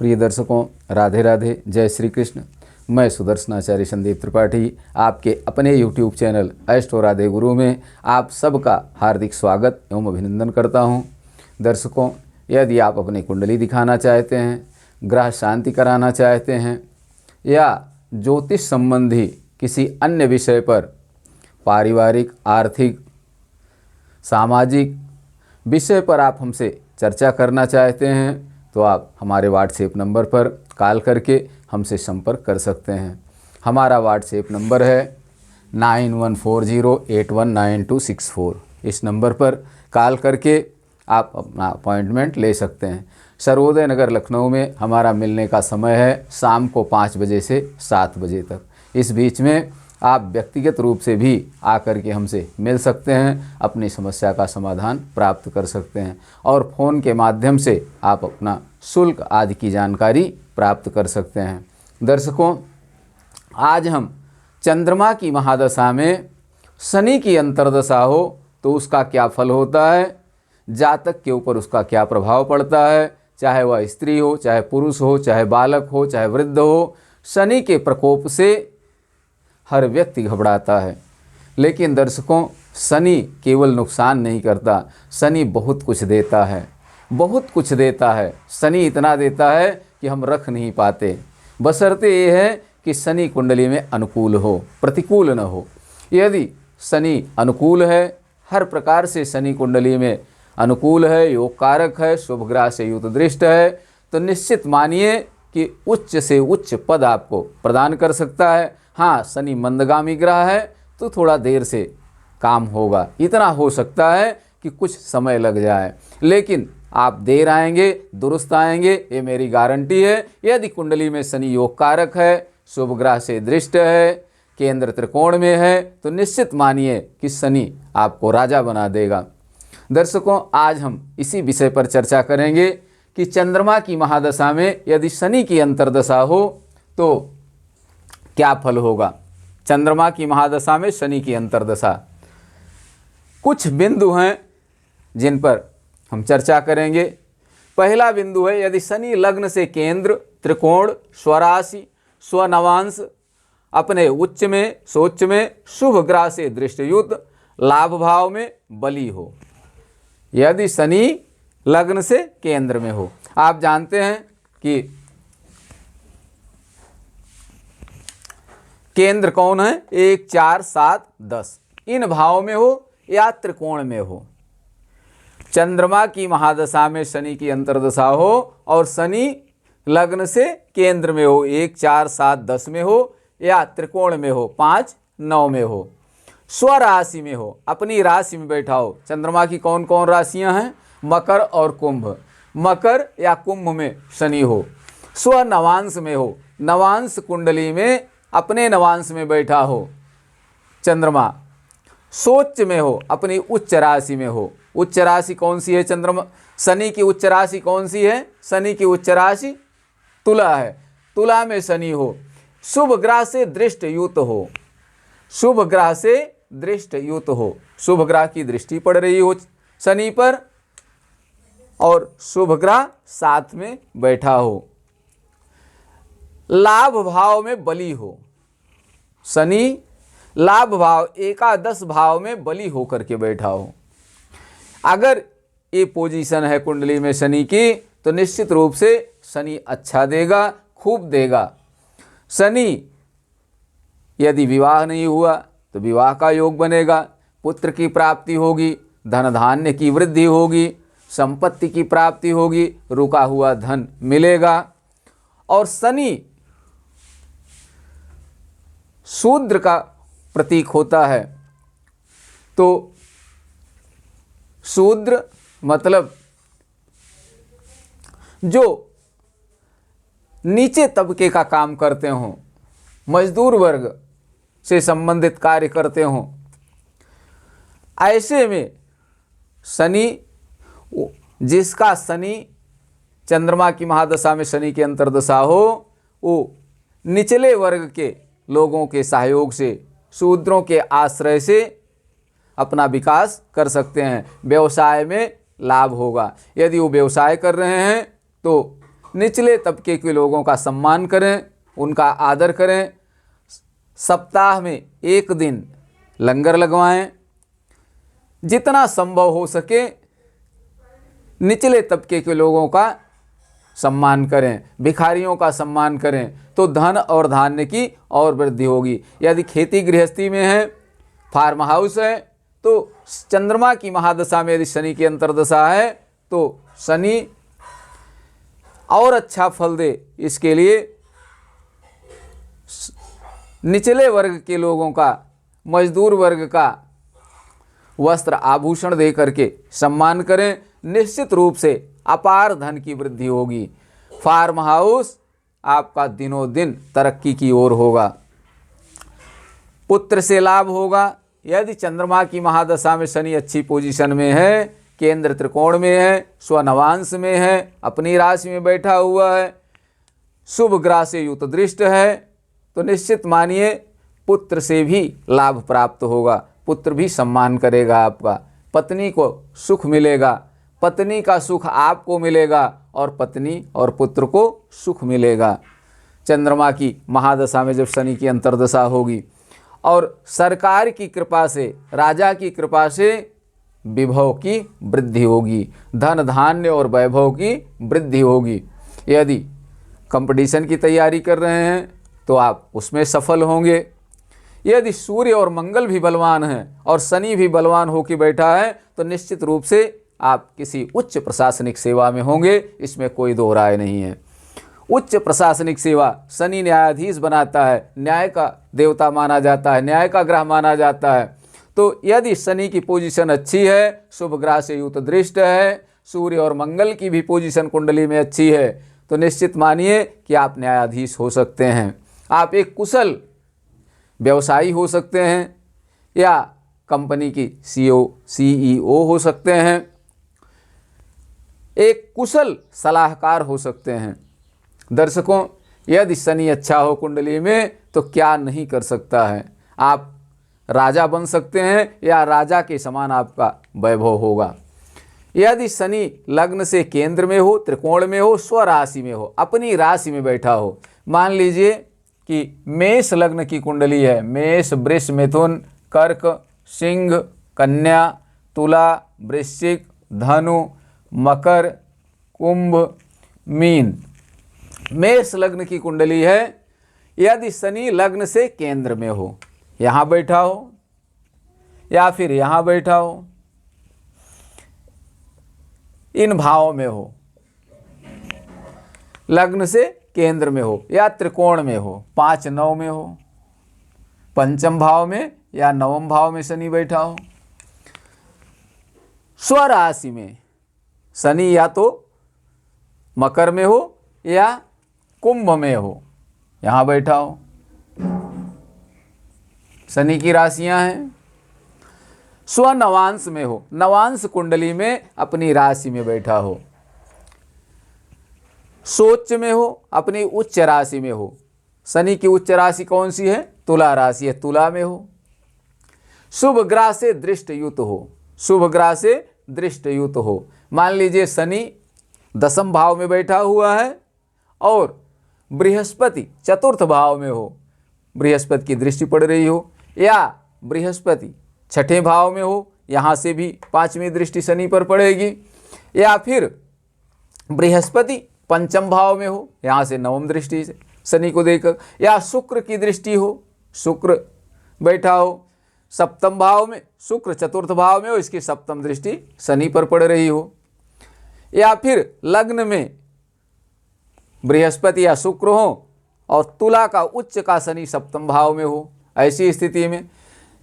प्रिय दर्शकों, राधे राधे, जय श्री कृष्ण। मैं सुदर्शनाचार्य संदीप त्रिपाठी आपके अपने YouTube चैनल एस्ट्रो राधे गुरु में आप सबका हार्दिक स्वागत एवं अभिनंदन करता हूं। दर्शकों, यदि आप अपनी कुंडली दिखाना चाहते हैं, ग्रह शांति कराना चाहते हैं या ज्योतिष संबंधी किसी अन्य विषय पर, पारिवारिक, आर्थिक, सामाजिक विषय पर आप हमसे चर्चा करना चाहते हैं तो आप हमारे व्हाट्सएप नंबर पर कॉल करके हमसे संपर्क कर सकते हैं। हमारा व्हाट्सएप नंबर है 9140819264। इस नंबर पर कॉल करके आप अपना अपॉइंटमेंट ले सकते हैं। सर्वोदय नगर लखनऊ में हमारा मिलने का समय है शाम को 5 बजे से 7 बजे तक। इस बीच में आप व्यक्तिगत रूप से भी आकर के हमसे मिल सकते हैं, अपनी समस्या का समाधान प्राप्त कर सकते हैं और फ़ोन के माध्यम से आप अपना शुल्क आदि की जानकारी प्राप्त कर सकते हैं। दर्शकों, आज हम चंद्रमा की महादशा में शनि की अंतर्दशा हो तो उसका क्या फल होता है, जातक के ऊपर उसका क्या प्रभाव पड़ता है, चाहे वह स्त्री हो, चाहे पुरुष हो, चाहे बालक हो, चाहे वृद्ध हो। शनि के प्रकोप से हर व्यक्ति घबराता है, लेकिन दर्शकों, शनि केवल नुकसान नहीं करता, शनि बहुत कुछ देता है, बहुत कुछ देता है। शनि इतना देता है कि हम रख नहीं पाते, बशर्ते ये है कि शनि कुंडली में अनुकूल हो, प्रतिकूल न हो। यदि शनि अनुकूल है, हर प्रकार से शनि कुंडली में अनुकूल है, योग कारक है, शुभ ग्रह से युत दृष्ट है, तो निश्चित मानिए कि उच्च से उच्च पद आपको प्रदान कर सकता है। हाँ, शनि मंदगामी ग्रह है तो थोड़ा देर से काम होगा, इतना हो सकता है कि कुछ समय लग जाए, लेकिन आप देर आएंगे दुरुस्त आएंगे, ये मेरी गारंटी है। यदि कुंडली में शनि योग कारक है, शुभ ग्रह से दृष्ट है, केंद्र त्रिकोण में है, तो निश्चित मानिए कि शनि आपको राजा बना देगा। दर्शकों, आज हम इसी विषय पर चर्चा करेंगे कि चंद्रमा की महादशा में यदि शनि की अंतर्दशा हो तो क्या फल होगा। चंद्रमा की महादशा में शनि की अंतर्दशा, कुछ बिंदु हैं जिन पर हम चर्चा करेंगे। पहला बिंदु है, यदि शनि लग्न से केंद्र, त्रिकोण, स्वराशि, स्वनवांश, अपने उच्च में, सोच्च में, शुभ ग्रह से दृष्टयुक्त, लाभ भाव में बली हो। यदि शनि लग्न से केंद्र में हो, आप जानते हैं कि केंद्र कौन है, 1, 4, 7, 10 इन भावों में हो या त्रिकोण में हो। चंद्रमा की महादशा में शनि की अंतर्दशा हो और शनि लग्न से केंद्र में हो, 1, 4, 7, 10 में हो या त्रिकोण में हो, 5, 9 में हो, स्वराशि में हो, अपनी राशि में बैठा हो। चंद्रमा की कौन कौन राशियां हैं, मकर और कुंभ। मकर या कुंभ में शनि हो, स्वनवांश में हो, नवांश कुंडली में अपने नवांश में बैठा हो चंद्रमा, सोच में हो, अपनी उच्च राशि में हो। उच्च राशि कौन सी है चंद्रमा, शनि की उच्च राशि कौन सी है, शनि की उच्च राशि तुला है, तुला में शनि हो, शुभ ग्रह से दृष्ट युत हो, शुभ ग्रह से दृष्ट युत हो, शुभ ग्रह की दृष्टि पड़ रही हो शनि पर और शुभ ग्रह साथ में बैठा हो, लाभ भाव में बली हो। शनि लाभ भाव, एकादश भाव में बली होकर के बैठा हो। अगर ये पोजीशन है कुंडली में शनि की तो निश्चित रूप से शनि अच्छा देगा, खूब देगा। शनि यदि विवाह नहीं हुआ तो विवाह का योग बनेगा, पुत्र की प्राप्ति होगी, धन धान्य की वृद्धि होगी, संपत्ति की प्राप्ति होगी, रुका हुआ धन मिलेगा। और शनि शूद्र का प्रतीक होता है, तो शूद्र मतलब जो नीचे तबके का काम करते हों, मजदूर वर्ग से संबंधित कार्य करते हों, ऐसे में शनि, जिसका शनि चंद्रमा की महादशा में शनि की अंतर्दशा हो, वो निचले वर्ग के लोगों के सहयोग से, शूद्रों के आश्रय से अपना विकास कर सकते हैं। व्यवसाय में लाभ होगा। यदि वो व्यवसाय कर रहे हैं तो निचले तबके के लोगों का सम्मान करें, उनका आदर करें। सप्ताह में एक दिन लंगर लगवाएं। जितना संभव हो सके निचले तबके के लोगों का सम्मान करें, भिखारियों का सम्मान करें, तो धन और धान्य की और वृद्धि होगी। यदि खेती गृहस्थी में है, फार्म हाउस है, तो चंद्रमा की महादशा में यदि शनि की अंतर्दशा है तो शनि और अच्छा फल दे, इसके लिए निचले वर्ग के लोगों का, मजदूर वर्ग का वस्त्र आभूषण दे करके सम्मान करें। निश्चित रूप से अपार धन की वृद्धि होगी। फार्म हाउस आपका दिनों दिन तरक्की की ओर होगा। पुत्र से लाभ होगा। यदि चंद्रमा की महादशा में शनि अच्छी पोजीशन में है, केंद्र त्रिकोण में है, स्वनवांश में है, अपनी राशि में बैठा हुआ है, शुभ ग्रह से युत दृष्ट है, तो निश्चित मानिए पुत्र से भी लाभ प्राप्त होगा। पुत्र भी सम्मान करेगा आपका, पत्नी को सुख मिलेगा, पत्नी का सुख आपको मिलेगा और पत्नी और पुत्र को सुख मिलेगा। चंद्रमा की महादशा में जब शनि की अंतर्दशा होगी और सरकार की कृपा से, राजा की कृपा से विभव की वृद्धि होगी, धन धान्य और वैभव की वृद्धि होगी। यदि कंपटीशन की तैयारी कर रहे हैं तो आप उसमें सफल होंगे। यदि सूर्य और मंगल भी बलवान हैं और शनि भी बलवान होकर बैठा है तो निश्चित रूप से आप किसी उच्च प्रशासनिक सेवा में होंगे, इसमें कोई दो राय नहीं है। उच्च प्रशासनिक सेवा, शनि न्यायाधीश बनाता है, न्याय का देवता माना जाता है, न्याय का ग्रह माना जाता है। तो यदि शनि की पोजीशन अच्छी है, शुभ ग्रह से युत दृष्ट है, सूर्य और मंगल की भी पोजीशन कुंडली में अच्छी है, तो निश्चित मानिए कि आप न्यायाधीश हो सकते हैं। आप एक कुशल व्यवसायी हो सकते हैं या कंपनी की सीईओ हो सकते हैं, एक कुशल सलाहकार हो सकते हैं। दर्शकों, यदि शनि अच्छा हो कुंडली में तो क्या नहीं कर सकता है। आप राजा बन सकते हैं या राजा के समान आपका वैभव होगा। यदि शनि लग्न से केंद्र में हो, त्रिकोण में हो, स्वराशि में हो, अपनी राशि में बैठा हो, मान लीजिए कि मेष लग्न की कुंडली है, मेष, वृष, मिथुन, कर्क, सिंह, कन्या, तुला, वृश्चिक, धनु, मकर, कुंभ, मीन, मेष लग्न की कुंडली है। यदि शनि लग्न से केंद्र में हो, यहाँ बैठा हो या फिर यहाँ बैठा हो, इन भावों में हो, लग्न से केंद्र में हो या त्रिकोण में हो, 5-9 में हो, पंचम भाव में या नवम भाव में शनि बैठा हो, स्वराशि में शनि या तो मकर में हो या कुंभ में हो, यहाँ बैठा हो, शनि की राशियां हैं। स्वनवांश में हो, नवांश कुंडली में अपनी राशि में बैठा हो, सोच में हो, अपनी उच्च राशि में हो। शनि की उच्च राशि कौन सी है? तुला राशि है, तुला में हो। शुभ ग्रह से दृष्ट युत हो, शुभ ग्रह से दृष्ट युत हो। मान लीजिए शनि 10वें भाव में बैठा हुआ है और बृहस्पति 4th भाव में हो, बृहस्पति की दृष्टि पड़ रही हो, या बृहस्पति 6ठे भाव में हो, यहाँ से भी 5वीं दृष्टि शनि पर पड़ेगी, या फिर बृहस्पति 5म भाव में हो, यहाँ से 9वीं दृष्टि से शनि को देकर, या शुक्र की दृष्टि हो, शुक्र बैठा हो 7म भाव में, शुक्र 4th भाव में हो, इसकी 7म दृष्टि शनि पर पड़ रही हो, या फिर लग्न में बृहस्पति या शुक्र हो और तुला का उच्च का शनि 7म भाव में हो। ऐसी स्थिति में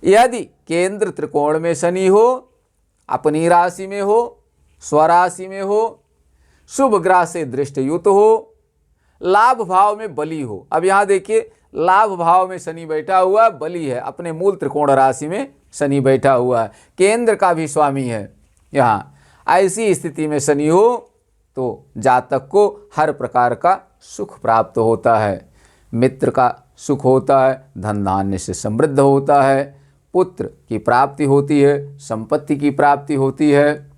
यदि केंद्र त्रिकोण में शनि हो, अपनी राशि में हो, स्वराशि में हो, शुभ ग्रह से दृष्टयुत हो, लाभ भाव में बली हो। अब यहाँ देखिए, लाभ भाव में शनि बैठा हुआ बली है, अपने मूल त्रिकोण राशि में शनि बैठा हुआ है, केंद्र का भी स्वामी है। यहाँ ऐसी स्थिति में शनि हो तो जातक को हर प्रकार का सुख प्राप्त होता है, मित्र का सुख होता है, धन धान्य से समृद्ध होता है, पुत्र की प्राप्ति होती है, संपत्ति की प्राप्ति होती है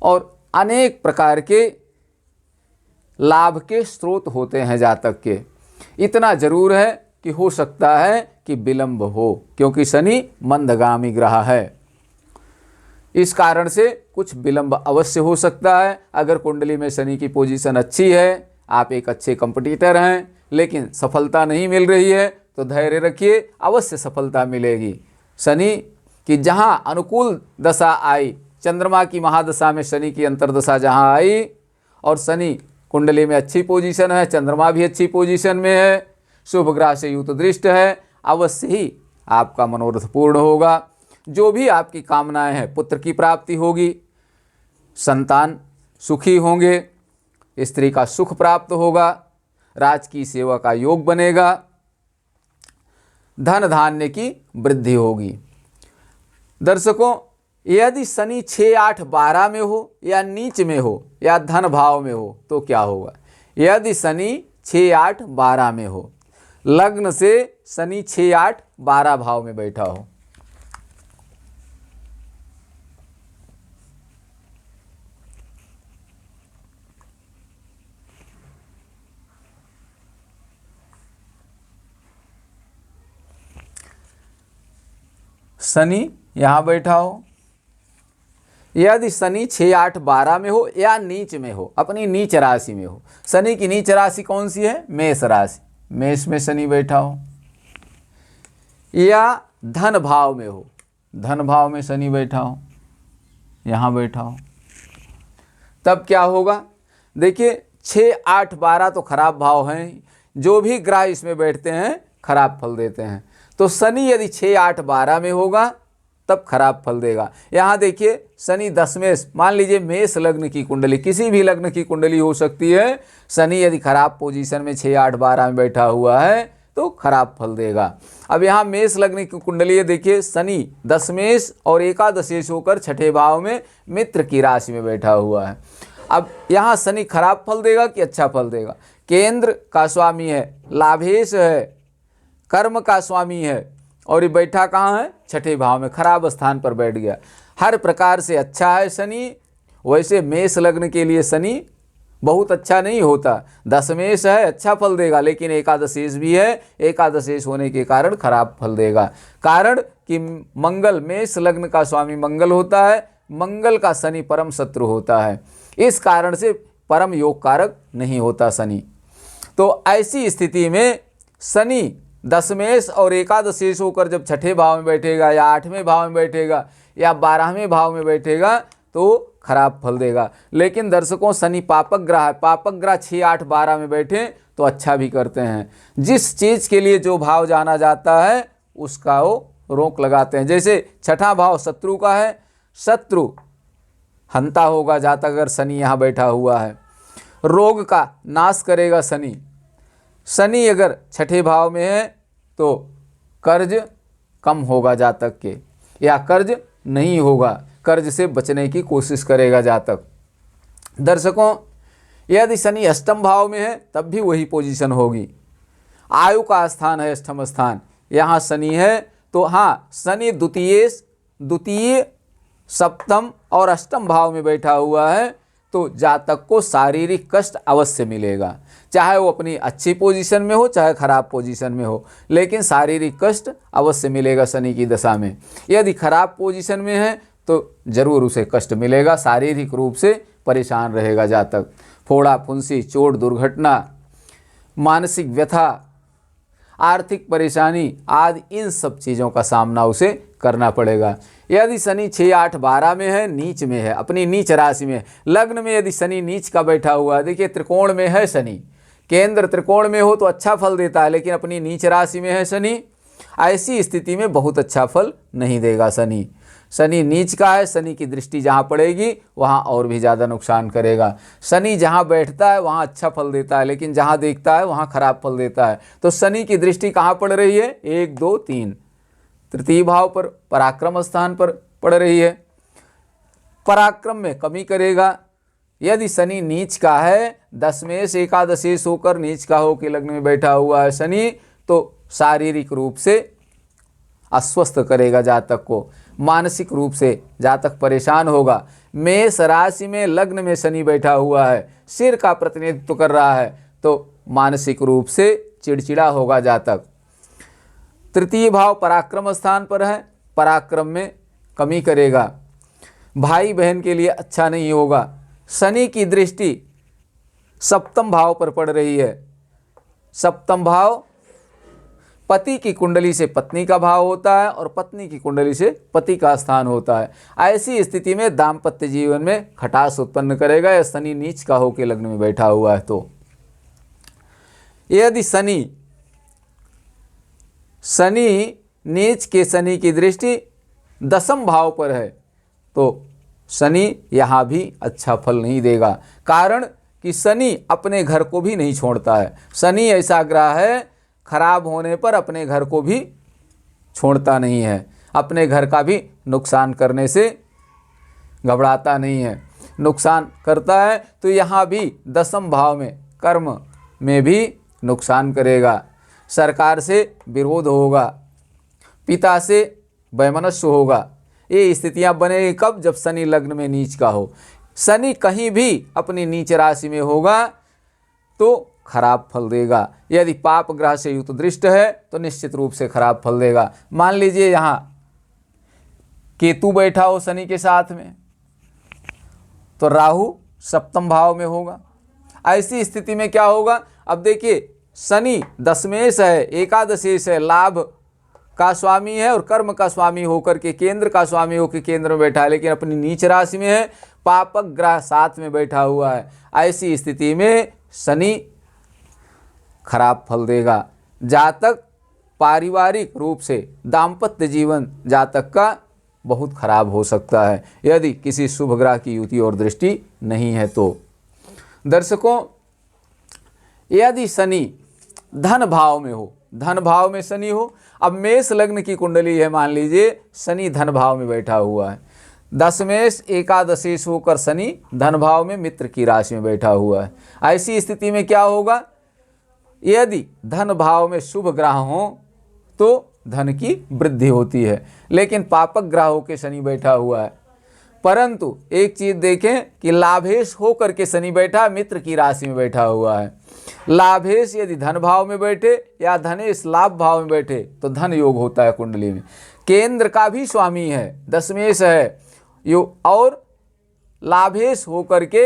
और अनेक प्रकार के लाभ के स्रोत होते हैं जातक के। इतना जरूर है कि हो सकता है कि विलंब हो, क्योंकि शनि मंदगामी ग्रह है। इस कारण से कुछ विलंब अवश्य हो सकता है। अगर कुंडली में शनि की पोजीशन अच्छी है, आप एक अच्छे कंपटीटर हैं, लेकिन सफलता नहीं मिल रही है, तो धैर्य रखिए, अवश्य सफलता मिलेगी। शनि की जहाँ अनुकूल दशा आई, चंद्रमा की महादशा में शनि की अंतर्दशा जहाँ आई, और शनि कुंडली में अच्छी पोजीशन है, चंद्रमा भी अच्छी पोजीशन में है, शुभ ग्रह से युत दृष्ट है, अवश्य ही आपका मनोरथ पूर्ण होगा। जो भी आपकी कामनाएं हैं, पुत्र की प्राप्ति होगी, संतान सुखी होंगे, स्त्री का सुख प्राप्त होगा, राजकीय सेवा का योग बनेगा, धन धान्य की वृद्धि होगी। दर्शकों, यदि शनि 6, 8, 12 में हो या नीच में हो या धन भाव में हो तो क्या होगा? यदि शनि 6, 8, 12 में हो, लग्न से शनि 6, 8, 12 भाव में बैठा हो, शनि यहाँ बैठा हो, यदि शनि 6, 8, 12 में हो या नीच में हो, अपनी नीच राशि में हो। शनि की नीच राशि कौन सी है? मेष राशि। मेष में शनि बैठा हो, या धन भाव में हो, धन भाव में शनि बैठा हो, यहाँ बैठा हो, तब क्या होगा? देखिए 6, 8, 12 तो खराब भाव हैं, जो भी ग्रह इसमें बैठते हैं खराब फल देते हैं। तो शनि यदि 6, 8, 12 में होगा तब खराब फल देगा। यहाँ देखिए शनि 10 में, मान लीजिए मेष लग्न की कुंडली, किसी भी लग्न की कुंडली हो सकती है, शनि यदि खराब पोजीशन में 6, 8, 12 में बैठा हुआ है तो खराब फल देगा। अब यहाँ मेष लग्न की कुंडली है, देखिए शनि 10 मेष और एकादशेष होकर छठे भाव में मित्र की राशि में बैठा हुआ है। अब यहाँ शनि खराब फल देगा कि अच्छा फल देगा? केंद्र का स्वामी है, लाभेश है, कर्म का स्वामी है, और ये बैठा कहाँ है? छठे भाव में, खराब स्थान पर बैठ गया। हर प्रकार से अच्छा है शनि। वैसे मेष लग्न के लिए शनि बहुत अच्छा नहीं होता, दशमेश है, अच्छा फल देगा, लेकिन एकादशेष भी है, एकादशेष होने के कारण खराब फल देगा। कारण कि मंगल, मेष लग्न का स्वामी मंगल होता है, मंगल का शनि परम शत्रु होता है, इस कारण से परम योग कारक नहीं होता शनि। तो ऐसी स्थिति में शनि दशमेश और एकादशेष होकर जब छठे भाव में बैठेगा या 8वें भाव में बैठेगा या 12वें भाव में बैठेगा तो खराब फल देगा। लेकिन दर्शकों, शनि पापक ग्रह है, पापक ग्रह 6, 8, 12 में बैठे तो अच्छा भी करते हैं। जिस चीज़ के लिए जो भाव जाना जाता है उसका वो रोक लगाते हैं। जैसे छठा भाव शत्रु का है, शत्रु हंता होगा जाता अगर शनि यहाँ बैठा हुआ है, रोग का नाश करेगा शनि। शनि अगर छठे भाव में है तो कर्ज कम होगा जातक के, या कर्ज नहीं होगा, कर्ज से बचने की कोशिश करेगा जातक। दर्शकों, यदि शनि अष्टम भाव में है तब भी वही पोजीशन होगी। आयु का स्थान है अष्टम स्थान, यहाँ शनि है तो हाँ, शनि द्वितीय, सप्तम और अष्टम भाव में बैठा हुआ है तो जातक को शारीरिक कष्ट अवश्य मिलेगा, चाहे वो अपनी अच्छी पोजीशन में हो चाहे खराब पोजीशन में हो, लेकिन शारीरिक कष्ट अवश्य मिलेगा शनि की दशा में। यदि खराब पोजीशन में है तो जरूर उसे कष्ट मिलेगा, शारीरिक रूप से परेशान रहेगा जातक। फोड़ा फुंसी, चोट दुर्घटना, मानसिक व्यथा, आर्थिक परेशानी आदि इन सब चीज़ों का सामना उसे करना पड़ेगा। यदि शनि 6, 8, 12 में है, नीच में है, अपनी नीच राशि में, लग्न में यदि शनि नीच का बैठा हुआ है, देखिए त्रिकोण में है शनि, केंद्र त्रिकोण में हो तो अच्छा फल देता है, लेकिन अपनी नीच राशि में है शनि, ऐसी स्थिति में बहुत अच्छा फल नहीं देगा शनि। शनि नीच का है, शनि की दृष्टि जहाँ पड़ेगी वहाँ और भी ज़्यादा नुकसान करेगा। शनि जहाँ बैठता है वहाँ अच्छा फल देता है, लेकिन जहाँ देखता है वहाँ खराब फल देता है। तो शनि की दृष्टि कहाँ पड़ रही है? 1, 2, 3 तृतीय भाव पर, पराक्रम स्थान पर पड़ रही है, पराक्रम में कमी करेगा। यदि शनि नीच का है, दशमेश एकादशेष होकर नीच का हो के लग्न में बैठा हुआ है शनि, तो शारीरिक रूप से अस्वस्थ करेगा जातक को, मानसिक रूप से जातक परेशान होगा। मेष राशि में लग्न में शनि बैठा हुआ है, सिर का प्रतिनिधित्व कर रहा है, तो मानसिक रूप से चिड़चिड़ा होगा जातक। तृतीय भाव पराक्रम स्थान पर है, पराक्रम में कमी करेगा। भाई बहन के लिए अच्छा नहीं होगा। शनि की दृष्टि सप्तम भाव पर पड़ रही है। सप्तम भाव पति की कुंडली से पत्नी का भाव होता है और पत्नी की कुंडली से पति का स्थान होता है। ऐसी स्थिति में दाम्पत्य जीवन में खटास उत्पन्न करेगा। या शनि नीच का होकर लग्न में बैठा हुआ है तो यदि शनि नीच के शनि की दृष्टि दसम भाव पर है तो शनि यहाँ भी अच्छा फल नहीं देगा। कारण कि शनि अपने घर को भी नहीं छोड़ता है। शनि ऐसा ग्रह है खराब होने पर अपने घर को भी छोड़ता नहीं है, अपने घर का भी नुकसान करने से घबराता नहीं है, नुकसान करता है तो यहाँ भी दसम भाव में कर्म में भी नुकसान करेगा। सरकार से विरोध होगा, पिता से वैमनस्य होगा। ये स्थितियां बनेगी कब? जब शनि लग्न में नीच का हो। शनि कहीं भी अपनी नीच राशि में होगा तो खराब फल देगा। यदि पाप ग्रह से युक्त दृष्ट है तो निश्चित रूप से खराब फल देगा। मान लीजिए यहाँ केतु बैठा हो शनि के साथ में तो राहु सप्तम भाव में होगा। ऐसी स्थिति में क्या होगा? अब देखिए शनि दशमेश है, एकादशेश है, लाभ का स्वामी है और कर्म का स्वामी होकर के केंद्र का स्वामी होकर केंद्र में बैठा है, लेकिन अपनी नीच राशि में है, पापक ग्रह साथ में बैठा हुआ है। ऐसी स्थिति में शनि खराब फल देगा। जातक पारिवारिक रूप से दाम्पत्य जीवन जातक का बहुत खराब हो सकता है यदि किसी शुभ ग्रह की युति और दृष्टि नहीं है तो। दर्शकों, यदि शनि धन भाव में हो, धन भाव में शनि हो, अब मेष लग्न की कुंडली है, मान लीजिए शनि धन भाव में बैठा हुआ है, दशमेश एकादशेश होकर शनि धन भाव में मित्र की राशि में बैठा हुआ है। ऐसी स्थिति में क्या होगा? यदि धन भाव में शुभ ग्रह हो तो धन की वृद्धि होती है, लेकिन पापक ग्रह होकर शनि बैठा हुआ है। परंतु एक चीज देखें कि लाभेश होकर के शनि बैठा, मित्र की राशि में बैठा हुआ है। लाभेश यदि धन भाव में बैठे या धनेश लाभ भाव में बैठे तो धन योग होता है कुंडली में। केंद्र का भी स्वामी है, दशमेश है और लाभेश होकर के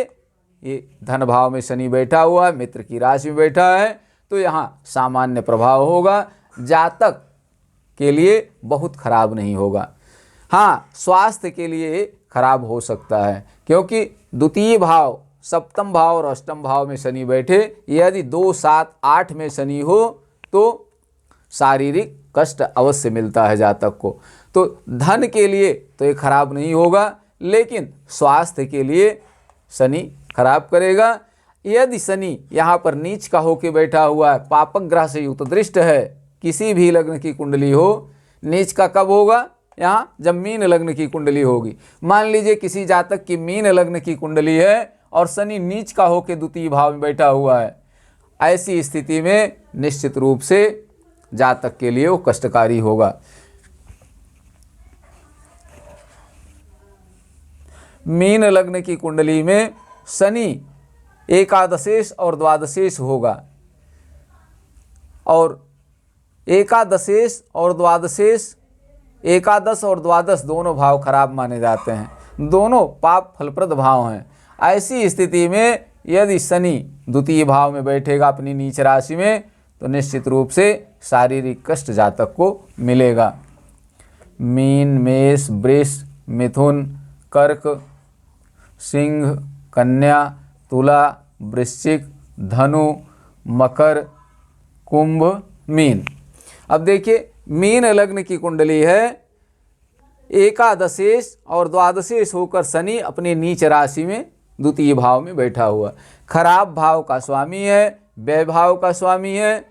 ये धन भाव में शनि बैठा हुआ है, मित्र की राशि में बैठा है, तो यहाँ सामान्य प्रभाव होगा, जातक के लिए बहुत खराब नहीं होगा। हाँ, स्वास्थ्य के लिए खराब हो सकता है क्योंकि द्वितीय भाव सप्तम भाव और अष्टम भाव में शनि बैठे, यदि 2, 7, 8 में शनि हो तो शारीरिक कष्ट अवश्य मिलता है जातक को। तो धन के लिए तो ये खराब नहीं होगा, लेकिन स्वास्थ्य के लिए शनि खराब करेगा। यदि शनि यहाँ पर नीच का होकर बैठा हुआ है, पापक ग्रह से युक्त दृष्ट है, किसी भी लग्न की कुंडली हो, नीच का कब होगा? यहाँ जब मीन लग्न की कुंडली होगी। मान लीजिए किसी जातक की मीन लग्न की कुंडली है और शनि नीच का होकर द्वितीय भाव में बैठा हुआ है, ऐसी स्थिति में निश्चित रूप से जातक के लिए वो कष्टकारी होगा। मीन लग्न की कुंडली में शनि एकादशेश और द्वादशेश होगा और एकादशेश और द्वादशेश, एकादश और द्वादश दोनों भाव खराब माने जाते हैं, दोनों पाप फलप्रद भाव हैं। ऐसी स्थिति में यदि शनि द्वितीय भाव में बैठेगा अपनी नीच राशि में तो निश्चित रूप से शारीरिक कष्ट जातक को मिलेगा। मीन, मेष, वृष, मिथुन, कर्क, सिंह, कन्या, तुला, वृश्चिक, धनु, मकर, कुंभ, मीन। अब देखिए मीन लग्न की कुंडली है, एकादशेश और द्वादशेश होकर शनि अपनी नीच राशि में द्वितीय भाव में बैठा हुआ, खराब भाव का स्वामी है, व्यय भाव का स्वामी है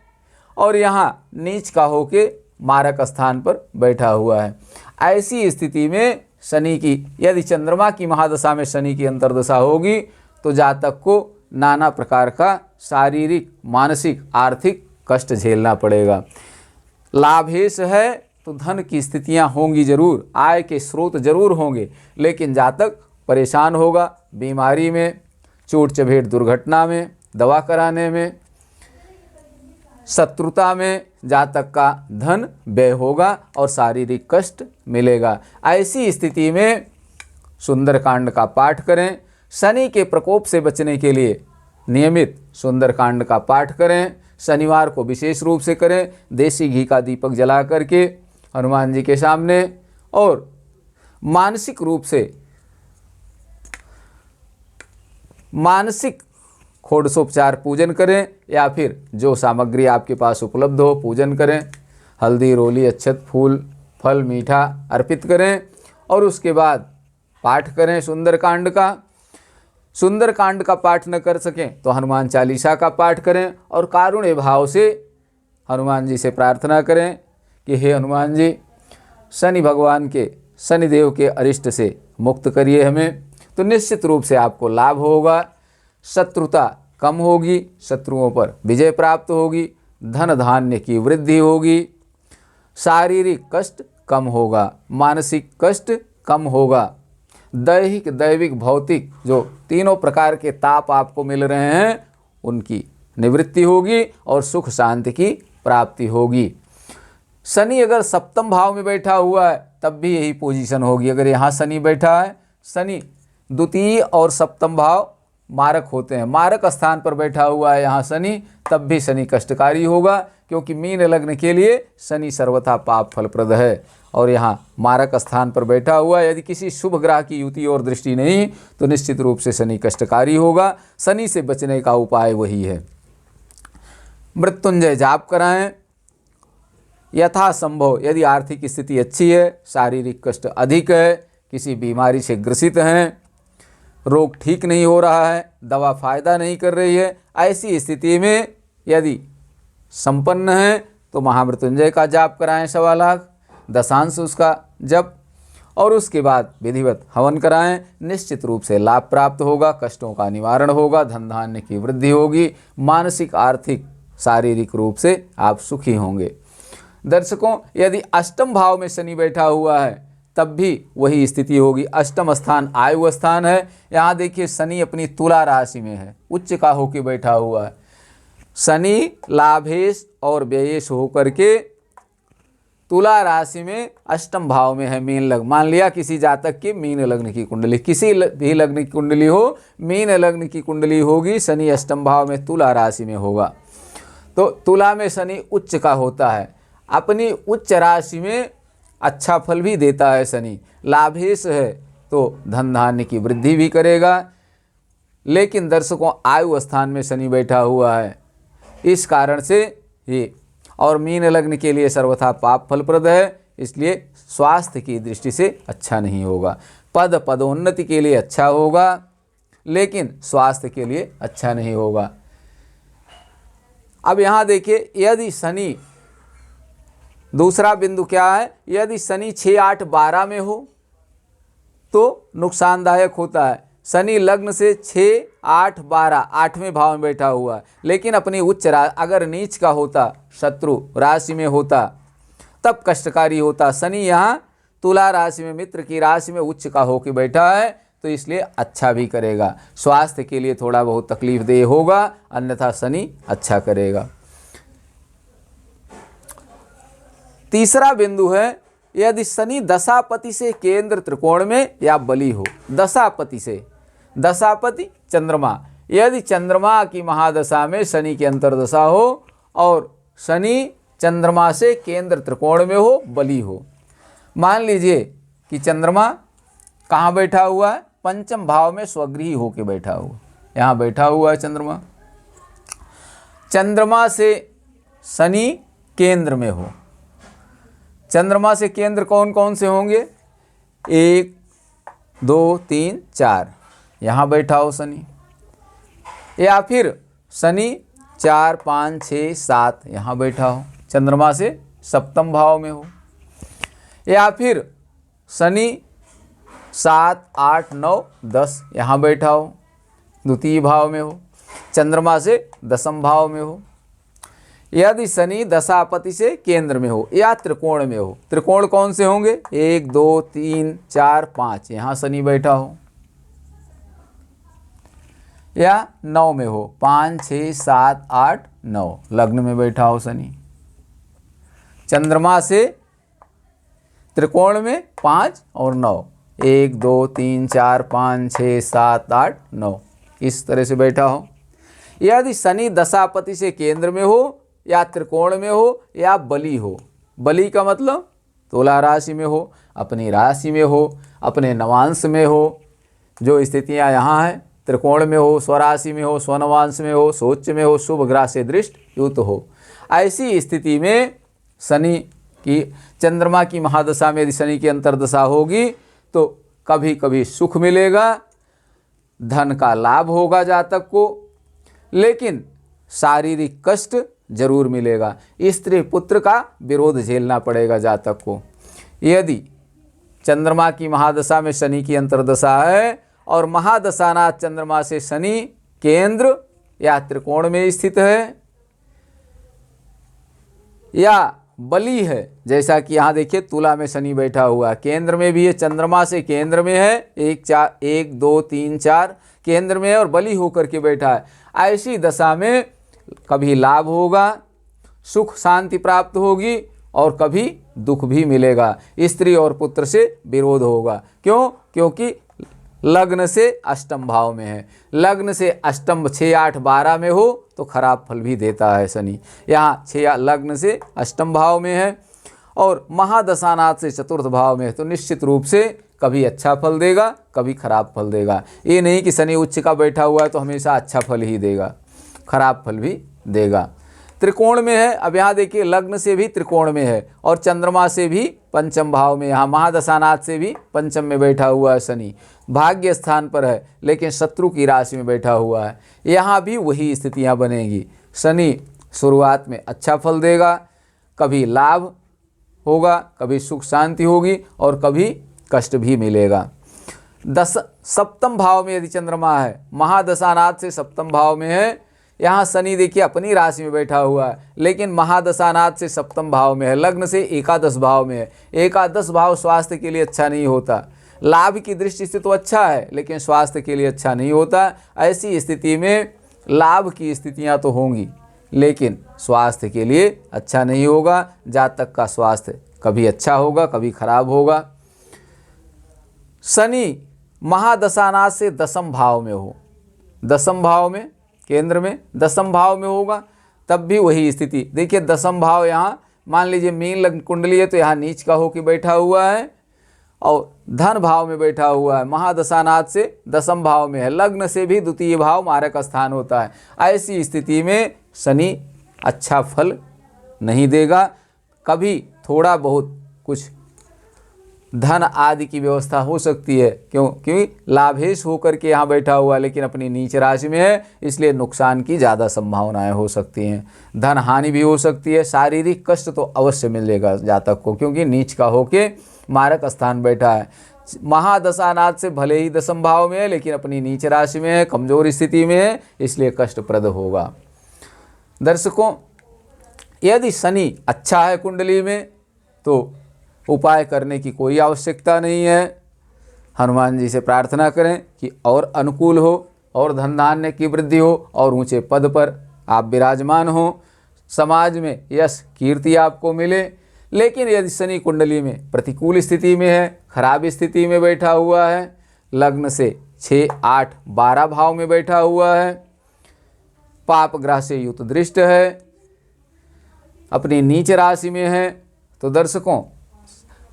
और यहाँ नीच का होके मारक स्थान पर बैठा हुआ है। ऐसी स्थिति में शनि की यदि चंद्रमा की महादशा में शनि की अंतर्दशा होगी तो जातक को नाना प्रकार का शारीरिक, मानसिक, आर्थिक कष्ट झेलना पड़ेगा। लाभेश है तो धन की स्थितियां होंगी जरूर, आय के स्रोत जरूर होंगे, लेकिन जातक परेशान होगा बीमारी में, चोट चपेट दुर्घटना में, दवा कराने में, शत्रुता में जातक का धन व्यय होगा और शारीरिक कष्ट मिलेगा। ऐसी स्थिति में सुंदरकांड का पाठ करें। शनि के प्रकोप से बचने के लिए नियमित सुंदरकांड का पाठ करें। शनिवार को विशेष रूप से करें। देसी घी का दीपक जला करके हनुमान जी के सामने, और मानसिक रूप से मानसिक षोडशोपचार पूजन करें, या फिर जो सामग्री आपके पास उपलब्ध हो पूजन करें। हल्दी, रोली, अक्षत, फूल, फल, मीठा अर्पित करें और उसके बाद पाठ करें सुंदरकांड का। सुंदरकांड का पाठ न कर सकें तो हनुमान चालीसा का पाठ करें और कारुण्य भाव से हनुमान जी से प्रार्थना करें कि हे हनुमान जी, शनि भगवान के, शनिदेव के अरिष्ट से मुक्त करिए हमें, तो निश्चित रूप से आपको लाभ होगा। शत्रुता कम होगी, शत्रुओं पर विजय प्राप्त होगी, धन धान्य की वृद्धि होगी, शारीरिक कष्ट कम होगा, मानसिक कष्ट कम होगा, दैहिक, दैविक, भौतिक जो तीनों प्रकार के ताप आपको मिल रहे हैं उनकी निवृत्ति होगी और सुख शांति की प्राप्ति होगी। शनि अगर सप्तम भाव में बैठा हुआ है तब भी यही पोजीशन होगी। अगर यहाँ शनि बैठा है, शनि द्वितीय और सप्तम भाव मारक होते हैं, मारक स्थान पर बैठा हुआ है यहाँ शनि, तब भी शनि कष्टकारी होगा, क्योंकि मीन लग्न के लिए शनि सर्वथा पाप फलप्रद है और यहाँ मारक स्थान पर बैठा हुआ है। यदि किसी शुभ ग्रह की युति और दृष्टि नहीं तो निश्चित रूप से शनि कष्टकारी होगा। शनि से बचने का उपाय वही है, मृत्युंजय जाप कराएं यथासंभव। यदि आर्थिक स्थिति अच्छी है, शारीरिक कष्ट अधिक है, किसी बीमारी से ग्रसित हैं, रोग ठीक नहीं हो रहा है, दवा फायदा नहीं कर रही है, ऐसी स्थिति में यदि संपन्न है तो महामृत्युंजय का जाप कराएं 1.25 लाख, दशांश उसका जप, और उसके बाद विधिवत हवन कराएं। निश्चित रूप से लाभ प्राप्त होगा, कष्टों का निवारण होगा, धन धान्य की वृद्धि होगी, मानसिक, आर्थिक, शारीरिक रूप से आप सुखी होंगे। दर्शकों, यदि अष्टम भाव में शनि बैठा हुआ है तब भी वही स्थिति होगी। अष्टम स्थान आयु स्थान है। यहाँ देखिए शनि अपनी तुला राशि में है, उच्च का होकर बैठा हुआ है। शनि लाभेश और व्ययेश होकर के तुला राशि में अष्टम भाव में है, मीन लग्न। मान लिया किसी जातक की मीन लग्न की कुंडली, किसी भी लग्न की कुंडली हो, मीन लग्न की कुंडली होगी, शनि अष्टम भाव में तुला राशि में होगा। तो तुला में शनि उच्च का होता है, अपनी उच्च राशि में अच्छा फल भी देता है शनि। लाभेश है तो धन धान्य की वृद्धि भी करेगा, लेकिन दर्शकों आयु स्थान में शनि बैठा हुआ है, इस कारण से ये, और मीन लग्न के लिए सर्वथा पाप फलप्रद है, इसलिए स्वास्थ्य की दृष्टि से अच्छा नहीं होगा। पदोन्नति के लिए अच्छा होगा, लेकिन स्वास्थ्य के लिए अच्छा नहीं होगा। अब यहाँ देखिए, यदि शनि, दूसरा बिंदु क्या है, यदि शनि 6, 8, 12 में हो तो नुकसानदायक होता है। शनि लग्न से 6, 8, 12 8वें भाव में बैठा हुआ है, लेकिन अपनी उच्च अगर नीच का होता, शत्रु राशि में होता, तब कष्टकारी होता। शनि यहाँ तुला राशि में, मित्र की राशि में उच्च का होकर बैठा है, तो इसलिए अच्छा भी करेगा। स्वास्थ्य के लिए थोड़ा बहुत तकलीफ देह होगा, अन्यथा शनि अच्छा करेगा। तीसरा बिंदु है, यदि शनि दशापति से केंद्र त्रिकोण में या बली हो। दशापति से, दशापति चंद्रमा, यदि चंद्रमा की महादशा में शनि की अंतर्दशा हो और शनि चंद्रमा से केंद्र त्रिकोण में हो, बली हो। मान लीजिए कि चंद्रमा कहाँ बैठा हुआ है, पंचम भाव में स्वगृही होके बैठा हुआ, यहाँ बैठा हुआ है चंद्रमा। चंद्रमा से शनि केंद्र में हो, चंद्रमा से केंद्र कौन कौन से होंगे, 1, 2, 3, 4, यहाँ बैठा हो शनि, या फिर शनि 4, 5, 6, 7 यहाँ बैठा हो, चंद्रमा से सप्तम भाव में हो, या फिर शनि 7, 8, 9, 10 यहाँ बैठा हो, द्वितीय भाव में हो, चंद्रमा से दसम भाव में हो, यदि शनि दशापति से केंद्र में हो या त्रिकोण में हो, त्रिकोण कौन से होंगे, 1 2 3 4 5, यहाँ शनि बैठा हो, या 9 में हो, 5 6 7 8 9, लग्न में बैठा हो शनि, चंद्रमा से त्रिकोण में 5 और 9, 1 2 3 4 5 6 7 8 9, इस तरह से बैठा हो। यदि शनि दशापति से केंद्र में हो या त्रिकोण में हो या बली हो, बली का मतलब तुला राशि में हो, अपनी राशि में हो, अपने नवांश में हो, जो स्थितियां यहाँ हैं, त्रिकोण में हो, स्वराशि में हो, स्वनवांश में हो, सोच में हो, शुभ ग्रह से दृष्ट युत हो, ऐसी स्थिति में शनि की चंद्रमा की महादशा में यदि शनि की अंतर्दशा होगी तो कभी कभी सुख मिलेगा, धन का लाभ होगा जातक को, लेकिन शारीरिक कष्ट जरूर मिलेगा, स्त्री पुत्र का विरोध झेलना पड़ेगा जातक को। यदि चंद्रमा की महादशा में शनि की अंतर्दशा है और महादशानाथ चंद्रमा से शनि केंद्र या त्रिकोण में स्थित है या बली है, जैसा कि यहाँ देखिए तुला में शनि बैठा हुआ है, केंद्र में भी है, चंद्रमा से केंद्र में है, 1 2 3 4 केंद्र में है और बली होकर के बैठा है, ऐसी दशा में कभी लाभ होगा, सुख शांति प्राप्त होगी और कभी दुख भी मिलेगा, स्त्री और पुत्र से विरोध होगा। क्यों? क्योंकि लग्न से अष्टम भाव में है, लग्न से अष्टम 6 8 12 में हो तो खराब फल भी देता है शनि, यहाँ 6 लग्न से अष्टम भाव में है और महादशानाथ से चतुर्थ भाव में है तो निश्चित रूप से कभी अच्छा फल देगा, कभी खराब फल देगा। ये नहीं कि शनि उच्च का बैठा हुआ है तो हमेशा अच्छा फल ही देगा, खराब फल भी देगा। त्रिकोण में है, अब यहाँ देखिए लग्न से भी त्रिकोण में है और चंद्रमा से भी पंचम भाव में, यहाँ महादशानाथ से भी पंचम में बैठा हुआ है शनि, भाग्य स्थान पर है लेकिन शत्रु की राशि में बैठा हुआ है, यहाँ भी वही स्थितियाँ बनेंगी। शनि शुरुआत में अच्छा फल देगा, कभी लाभ होगा, कभी सुख शांति होगी और कभी कष्ट भी मिलेगा। सप्तम भाव में यदि चंद्रमा है, महादशानाथ से सप्तम भाव में है, यहाँ शनि देखिए अपनी राशि में बैठा हुआ है लेकिन महादशानाथ से सप्तम भाव में है, लग्न से एकादश भाव में है। एकादश भाव स्वास्थ्य के लिए अच्छा नहीं होता, लाभ की दृष्टि से तो अच्छा है लेकिन स्वास्थ्य के लिए अच्छा नहीं होता। ऐसी स्थिति में लाभ की स्थितियाँ तो होंगी लेकिन स्वास्थ्य के लिए अच्छा नहीं होगा, जातक का स्वास्थ्य कभी अच्छा होगा कभी खराब होगा। शनि महादशानाथ से दसम भाव में हो, दसम भाव में केंद्र में दसम भाव में होगा तब भी वही स्थिति। देखिए दसम भाव यहाँ मान लीजिए मीन लग्न कुंडली है तो यहाँ नीच का होकर बैठा हुआ है और धन भाव में बैठा हुआ है, महादशानाथ से दसम भाव में है, लग्न से भी द्वितीय भाव मारक स्थान होता है। ऐसी स्थिति में शनि अच्छा फल नहीं देगा, कभी थोड़ा बहुत कुछ धन आदि की व्यवस्था हो सकती है, क्योंकि लाभेश होकर के यहाँ बैठा हुआ लेकिन अपनी नीच राशि में है, इसलिए नुकसान की ज़्यादा संभावनाएं हो सकती हैं, धन हानि भी हो सकती है, शारीरिक कष्ट तो अवश्य मिलेगा जातक को क्योंकि नीच का होके मारक स्थान बैठा है। महादशानाथ से भले ही दसम भाव में है लेकिन अपनी नीच राशि में है, कमजोर स्थिति में है, इसलिए कष्टप्रद होगा। दर्शकों, यदि शनि अच्छा है कुंडली में तो उपाय करने की कोई आवश्यकता नहीं है, हनुमान जी से प्रार्थना करें कि और अनुकूल हो और धन धान्य की वृद्धि हो और ऊंचे पद पर आप विराजमान हो, समाज में यश कीर्ति आपको मिले। लेकिन यदि शनि कुंडली में प्रतिकूल स्थिति में है, खराब स्थिति में बैठा हुआ है, लग्न से 6 8 12 भाव में बैठा हुआ है, पाप ग्रह से युक्त दृष्ट है, अपनी नीच राशि में है, तो दर्शकों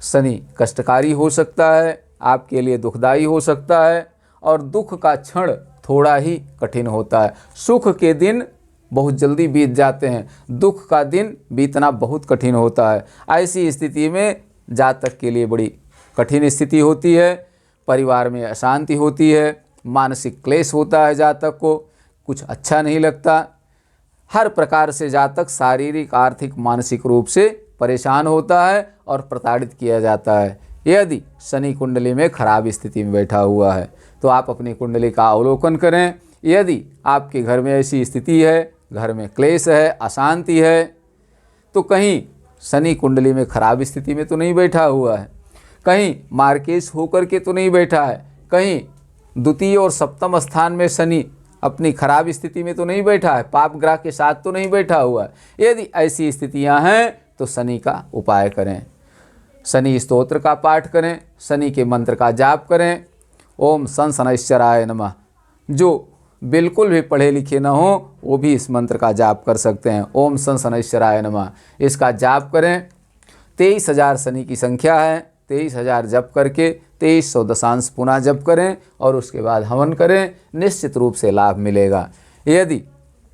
शनि कष्टकारी हो सकता है, आपके लिए दुखदाई हो सकता है और दुख का क्षण थोड़ा ही कठिन होता है। सुख के दिन बहुत जल्दी बीत जाते हैं, दुख का दिन बीतना बहुत कठिन होता है। ऐसी स्थिति में जातक के लिए बड़ी कठिन स्थिति होती है, परिवार में अशांति होती है, मानसिक क्लेश होता है, जातक को कुछ अच्छा नहीं लगता, हर प्रकार से जातक शारीरिक आर्थिक मानसिक रूप से परेशान होता है और प्रताड़ित किया जाता है। यदि शनि कुंडली में खराब स्थिति में बैठा हुआ है तो आप अपनी कुंडली का अवलोकन करें। यदि आपके घर में ऐसी स्थिति है घर में क्लेश है, अशांति है, तो कहीं शनि कुंडली में खराब स्थिति में तो नहीं बैठा हुआ है, कहीं मार्केश होकर के तो नहीं बैठा है, कहीं द्वितीय और सप्तम स्थान में शनि अपनी खराब स्थिति में तो नहीं बैठा है, पाप ग्रह के साथ तो नहीं बैठा हुआ है। यदि ऐसी स्थितियां हैं तो शनि का उपाय करें, शनि स्तोत्र का पाठ करें, शनि के मंत्र का जाप करें। ओम सन शनैश्चराय नमः। जो बिल्कुल भी पढ़े लिखे न हो वो भी इस मंत्र का जाप कर सकते हैं। ओम सन शनैश्चराय नमः, इसका जाप करें। 23,000 शनि की संख्या है, 23,000 जप करके 2300 दशांश पुनः जप करें और उसके बाद हवन करें, निश्चित रूप से लाभ मिलेगा। यदि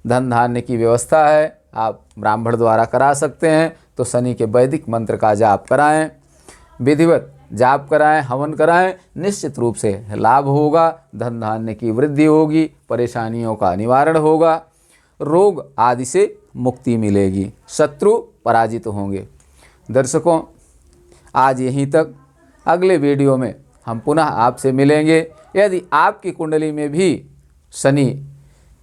धन धान्य की व्यवस्था है, आप ब्राह्मण द्वारा करा सकते हैं, तो शनि के वैदिक मंत्र का जाप कराएं, विधिवत जाप कराएं, हवन कराएं, निश्चित रूप से लाभ होगा, धन धान्य की वृद्धि होगी, परेशानियों का निवारण होगा, रोग आदि से मुक्ति मिलेगी, शत्रु पराजित होंगे। दर्शकों, आज यहीं तक। अगले वीडियो में हम पुनः आपसे मिलेंगे। यदि आपकी कुंडली में भी शनि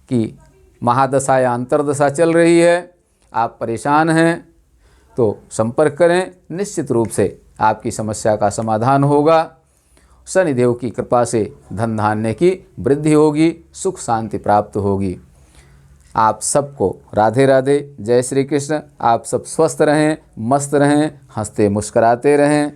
की महादशा या अंतर्दशा चल रही है, आप परेशान हैं, तो संपर्क करें, निश्चित रूप से आपकी समस्या का समाधान होगा। शनिदेव की कृपा से धन धान्य की वृद्धि होगी, सुख शांति प्राप्त होगी। आप सबको राधे राधे, जय श्री कृष्ण। आप सब स्वस्थ रहें, मस्त रहें, हंसते मुस्कराते रहें।